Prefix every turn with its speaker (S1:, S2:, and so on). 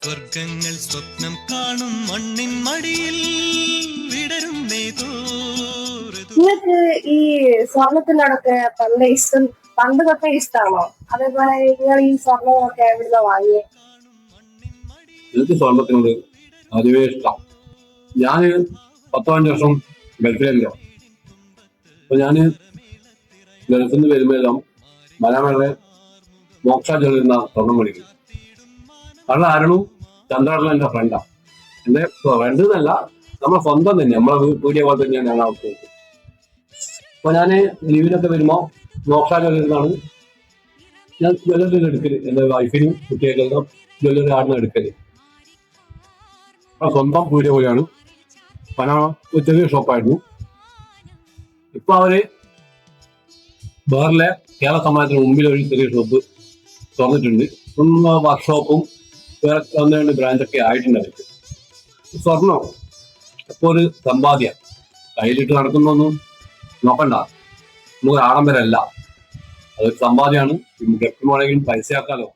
S1: സ്വർഗങ്ങൾ സ്വപ്നം കാണും മണ്ണിൻ മടിയിൽ വിടരും
S2: നിങ്ങൾക്ക് ഈ സ്വർണത്തിനോടൊക്കെ പണ്ട് തൊട്ടേ ഇഷ്ടമാണോ? അതേപോലെ നിങ്ങൾ ഈ സ്വർണങ്ങളൊക്കെ എവിടുന്ന വാങ്ങിയേ?
S3: എനിക്ക് സ്വർണത്തിനോട് അതുവേ ഇഷ്ടം. ഞാന് 15 വർഷം ഗൾഫിലല്ലോ. അപ്പൊ ഞാന് ഗൾഫിൽ നിന്ന് വരുമ്പോഴെല്ലാം മലയാള മോക്ഷ ചെല്ലുന്ന സ്വർണം മേടിക്കും. കാരണം ആരണവും ചന്ദ്രകടല എന്റെ ഫ്രണ്ടാ. എന്റെ ഫ്രണ്ട് എന്നല്ല, നമ്മളെ സ്വന്തം തന്നെ, നമ്മളെ വീടിയ പോലെ തന്നെയാണ് ഞാൻ അവർക്ക്. അപ്പൊ ഞാന് ലീവിനൊക്കെ വരുമ്പോ മോക്ഷ ചെല്ലുന്നതാണ് ഞാൻ ജ്വല്ലറി എടുക്കല്. എന്റെ വൈഫിനും കുട്ടികൾക്കെല്ലാം ജ്വല്ലറി ആടുന്ന എടുക്കല്. സ്വന്തം വീടിയ പോലെയാണ്. ഒരു ചെറിയ ഷോപ്പായിരുന്നു. ഇപ്പൊ അവര് വേറെ കേരള സമാജത്തിന് മുമ്പിൽ ഒരു ചെറിയ ഷോപ്പ് തുറന്നിട്ടുണ്ട്. വർക്ക്ഷോപ്പും വേറെ 1-2 ബ്രാഞ്ചൊക്കെ ആയിട്ടുണ്ട് അവർക്ക്. സ്വർണം ഇപ്പൊ ഒരു സമ്പാദ്യ കയ്യിലിട്ട് നടക്കുന്നൊന്നും നോക്കണ്ട, നമുക്ക് ആഡംബരമല്ല, അതൊരു സമ്പാദ്യമാണ്. നമുക്ക് എപ്പോഴും വേണമെങ്കിലും പൈസയാക്കാലോ.